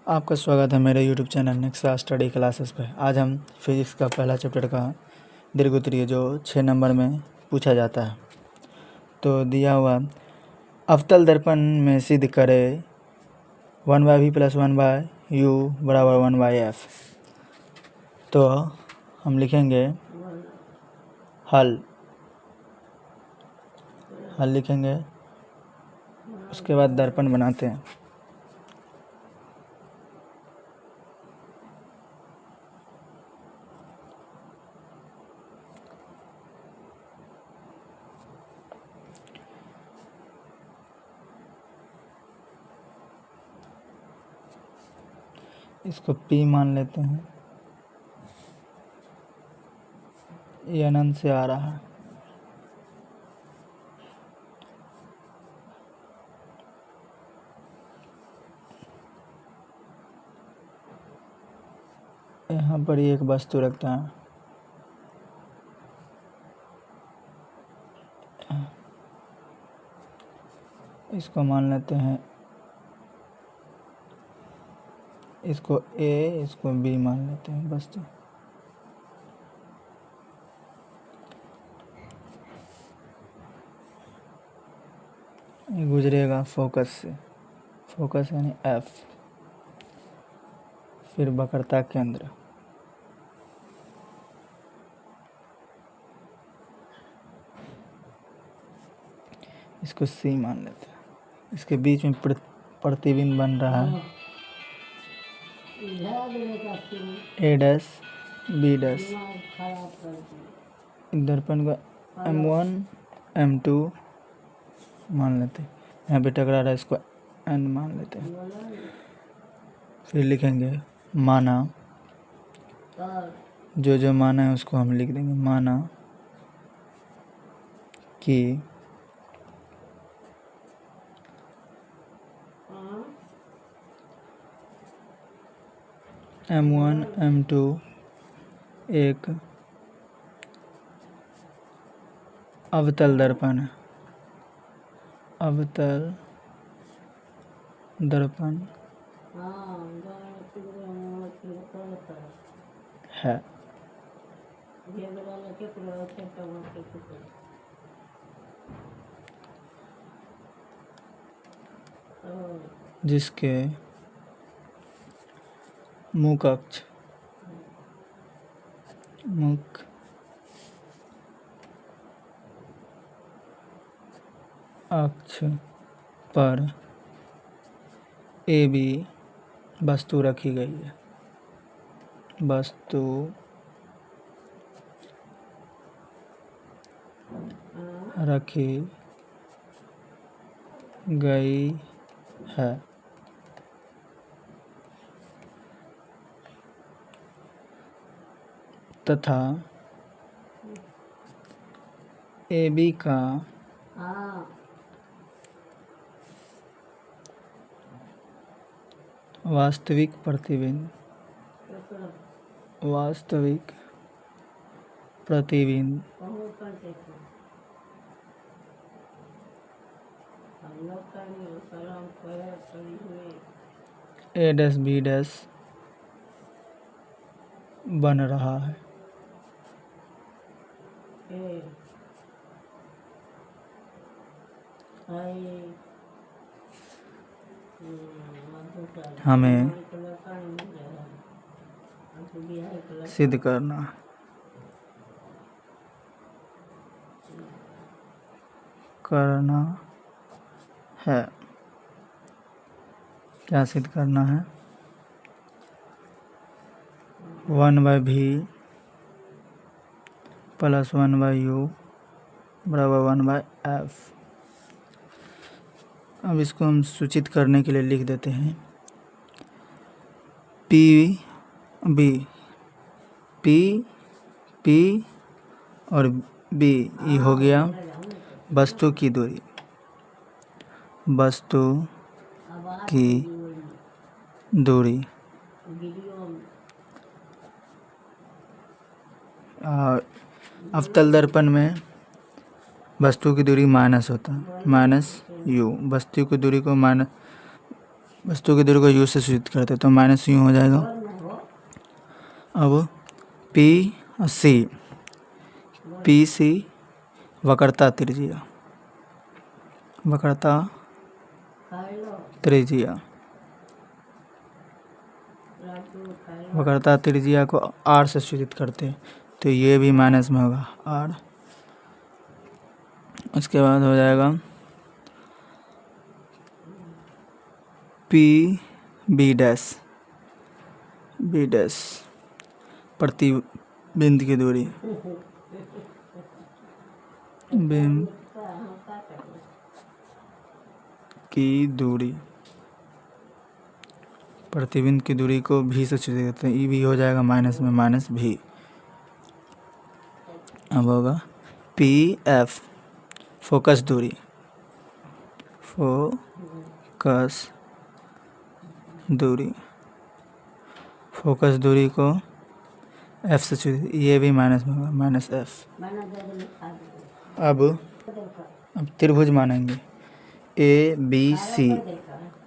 आपका स्वागत है मेरे YouTube channel Nexa study classes पे। आज हम फिजिक्स का पहला चैप्टर का दीर्घवृत्तीय जो 6 नंबर में पूछा जाता है। तो दिया हुआ अवतल दर्पण में सिद्ध करे 1/v + 1/u बराबर 1/f। तो हम लिखेंगे हल लिखेंगे, उसके बाद दर्पण बनाते हैं। इसको P मान लेते हैं, ये अनंत से आ रहा है। यहाँ पर ही एक वस्तु रखता है, इसको मान लेते हैं, इसको A, इसको B मान लेते हैं वस्तु। ये गुजरेगा फोकस से, फोकस यानी F, फिर वक्रता केंद्र, इसको C मान लेते हैं। इसके बीच में प्रतिबिंब बन रहा है A', B'। दर्पण का M1, M2 मान लेते हैं। यहाँ पे टकरा रहा है, इसको N मान लेते हैं। फिर लिखेंगे माना, जो माना है उसको हम लिख देंगे। माना कि M1, M2 एक अवतल दर्पण है। अवतल दर्पण है। जिसके मुख अक्ष पर AB वस्तु रखी गई है। वस्तु रखी गई है तथा AB का वास्तविक प्रतिबिंब A', B' बन रहा है। हमें सिद्ध करना है। क्या सिद्ध करना है? 1/v + 1/u बराबर 1/f। अब इसको हम सूचित करने के लिए लिख देते हैं P और B, ये हो गया वस्तु की दूरी। और अवतल दर्पण में वस्तु की दूरी माइनस होता है, -u। वस्तु की दूरी को वस्तु की दूरी को यू से सूचित करते हैं, तो माइनस यू हो जाएगा। अब पी सी वक्रता त्रिज्या वक्रता त्रिज्या को आर से सूचित करते हैं, तो ये भी माइनस में होगा आर। उसके बाद हो जाएगा पी बी डैश प्रतिबिंब की दूरी बिंब की दूरी प्रतिबिंब की दूरी को भी से सूचित करते हैं, ई भी हो जाएगा माइनस में माइनस भी। अब होगा पी एफ फोकस दूरी फोकस दूरी को एफ से सूचित, ये भी माइनस में होगा माइनस एफ। अब त्रिभुज मानेंगे ए बी सी,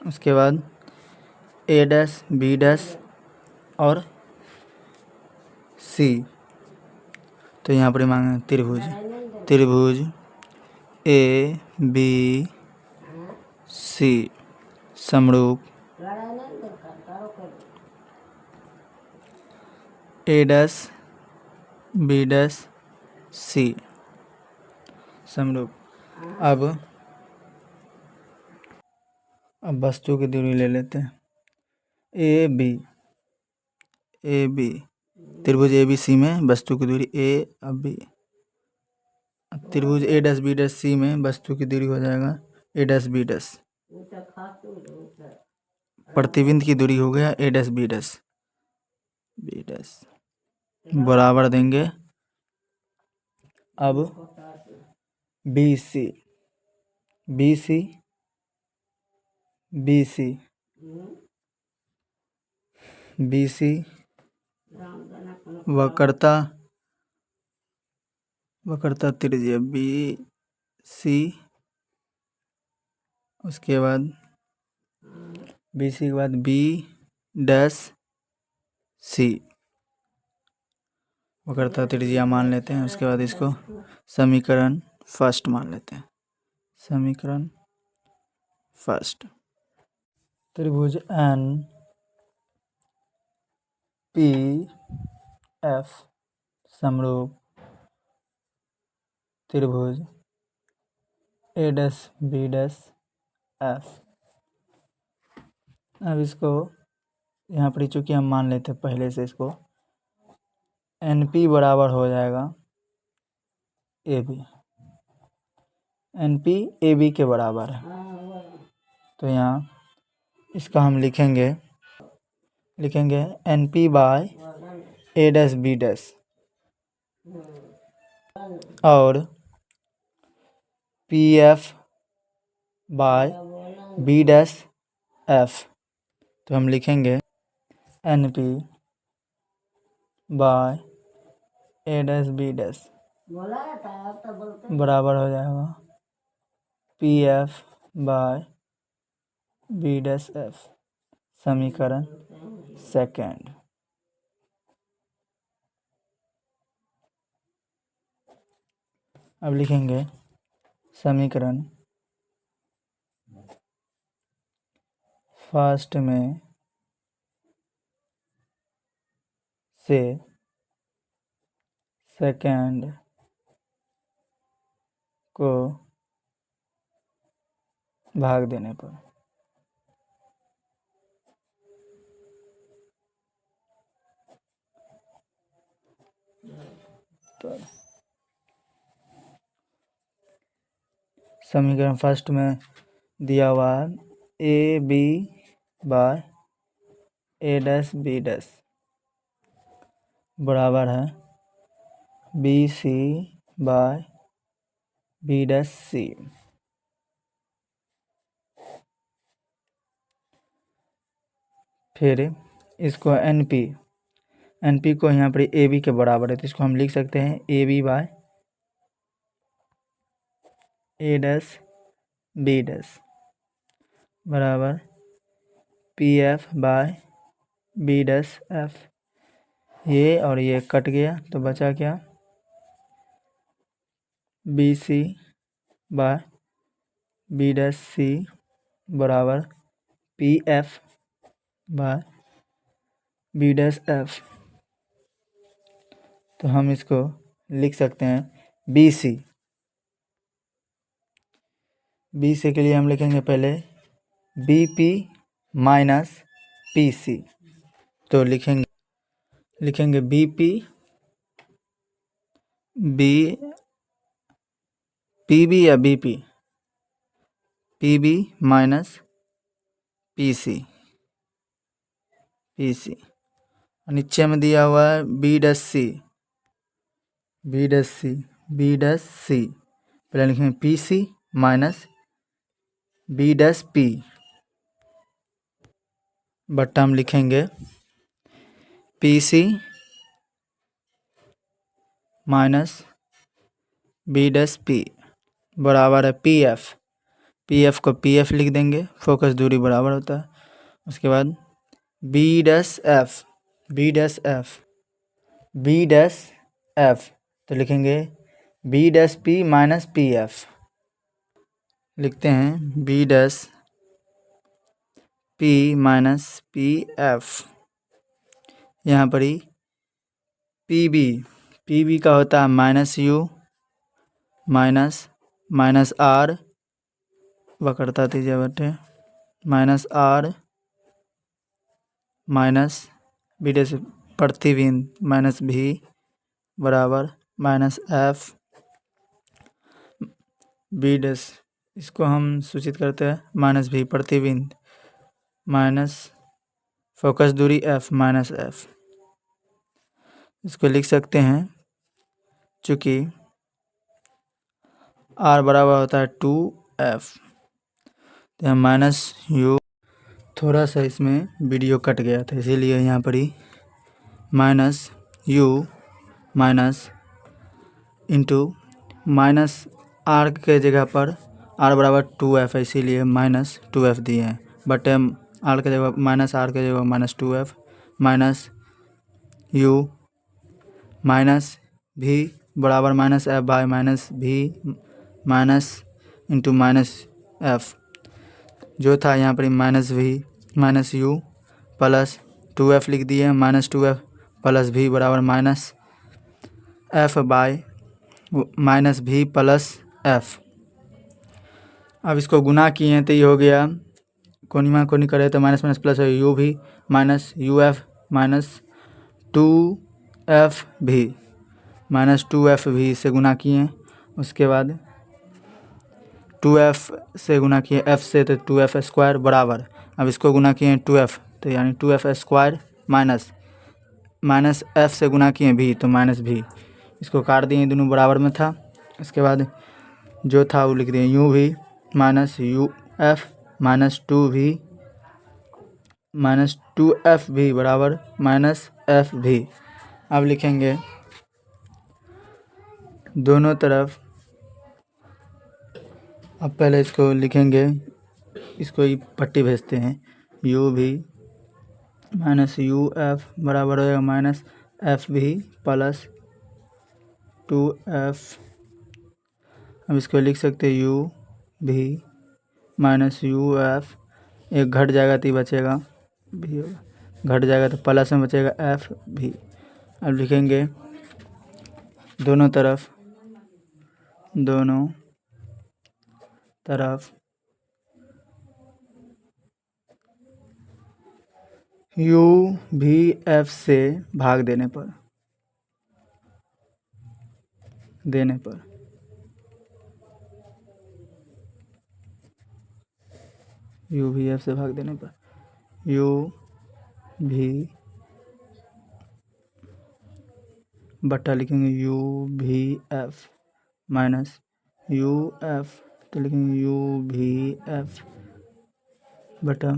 उसके बाद ए डैश बी डैश और सी, तो यहाँ पर मांगे त्रिभुज ए बी सी समरूप ए डैश बी डैश सी समरूप। अब वस्तु की दूरी ले लेते हैं ए बी त्रिभुज ए बी सी में वस्तु की दूरी ए अब बी। त्रिभुज ए डैश बी डैश सी में वस्तु की दूरी हो जाएगा ए डैश बी डैश। प्रतिबिंब की दूरी हो गया ए डैश बी डैश बराबर देंगे। अब बी सी वक्रता त्रिज्या बी सी, उसके बाद बी सी के बाद बी डैश सी वक्रता त्रिज्या मान लेते हैं। उसके बाद इसको समीकरण फर्स्ट मान लेते हैं। समीकरण फर्स्ट, त्रिभुज एन पी एफ समरूप त्रिभुज ए डैश बी डैश एफ। अब इसको यहाँ पर चूँकि हम मान लेते हैं पहले से, इसको एन पी बराबर हो जाएगा A B, N P A B के बराबर है। तो यहाँ इसका हम लिखेंगे N P by A dash B dash और P F by B dash F. तो हम लिखेंगे N P by A dash B dash बराबर हो जाएगा P F by B dash F. समीकरण सेकेंड। अब लिखेंगे समीकरण फर्स्ट में से सेकेंड को भाग देने पर समीकरण फर्स्ट में दिया हुआ A B by A dash B dash बराबर है B C by B dash C. फिर इसको एन पी को यहाँ पर ए बी के बराबर है, तो इसको हम लिख सकते हैं A B by A dash B dash बराबर P F by B dash F. ये और ये कट गया तो बचा क्या, B C by B dash C बराबर P F by B dash F. तो हम इसको लिख सकते हैं बी सी। बी सी के लिए हम लिखेंगे पहले B P minus P C. तो लिखेंगे बी पी पी बी या B B minus P C. नीचे में दिया हुआ है बी डैश सी। पहले लिखेंगे P C minus B dash P बट्टा हम लिखेंगे P C minus B dash P बराबर है पी एफ। पी एफ को पी एफ लिख देंगे, फोकस दूरी बराबर होता है। उसके बाद बी डैश एफ तो लिखेंगे B dash P minus P F. लिखते हैं B dash P minus P F. यहाँ पर ही पी बी का होता है माइनस यू माइनस आर वक्रता दीजिए बटे minus R minus B dash प्रतिबिंब माइनस भी बराबर माइनस एफ बी डैश। इसको हम सूचित करते हैं माइनस भी प्रतिबिंब माइनस फोकस दूरी एफ माइनस एफ। इसको लिख सकते हैं चूँकि आर बराबर होता है 2f तो हम माइनस यू। थोड़ा सा इसमें वीडियो कट गया था इसीलिए यहाँ पर ही minus U minus into minus R के जगह पर आर बराबर 2f है इसीलिए माइनस 2f दिए हैं। बट आर के जगह माइनस आर के जगह minus 2f minus U minus भी बराबर माइनस एफ बाय माइनस भी माइनस इंटू माइनस एफ जो था यहाँ पर माइनस भी माइनस यू प्लस 2f लिख दिए माइनस 2f प्लस भी बराबर माइनस एफ बाय माइनस भी प्लस एफ। अब इसको गुना किए हैं तो ये हो गया कोनिमा कोनी करे तो माइनस माइनस प्लस है यू भी minus U F minus 2f भी माइनस 2f भी से गुना किए। उसके बाद 2f से गुना किए f से तो 2f स्क्वायर बराबर अब इसको गुना किए 2f तो यानी 2f स्क्वायर माइनस f से गुना किए भी तो माइनस भी। इसको काट दिए दोनों बराबर में था। इसके बाद जो था वो लिख दिए यू भी minus U F minus 2f भी बराबर माइनस एफ भी। अब लिखेंगे दोनों तरफ। अब पहले इसको लिखेंगे, इसको ही पट्टी भेजते हैं यू भी माइनस यू एफ बराबर होगा माइनस एफ भी प्लस 2f। अब इसको लिख सकते हैं यू भी माइनस यू एफ एक घट जाएगा तो बचेगा भी होगा घट जाएगा तो प्लस में बचेगा एफ भी। अब लिखेंगे दोनों तरफ यू भी एफ से भाग देने पर यू भी एफ से भाग देने पर यू भी बट्टा लिखेंगे यू भी एफ माइनस यू एफ तो लिखेंगे यू भी एफ बटा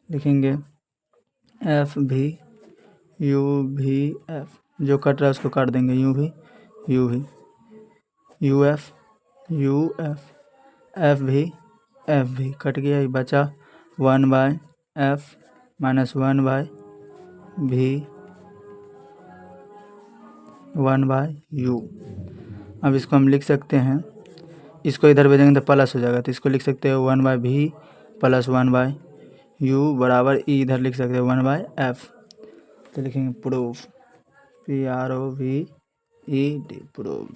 लिखेंगे एफ भी यू भी एफ जो कट रहा है उसको काट देंगे यू भी यू एफ एफ भी कट गया ये बचा 1/f F minus 1/v 1/u। अब इसको हम लिख सकते हैं, इसको इधर भेजेंगे तो प्लस हो जाएगा, तो इसको लिख सकते हैं 1/v प्लस 1/u बराबर ई, इधर लिख सकते हैं 1/f। तो लिखेंगे प्रूफ, PROVED, प्रूफ।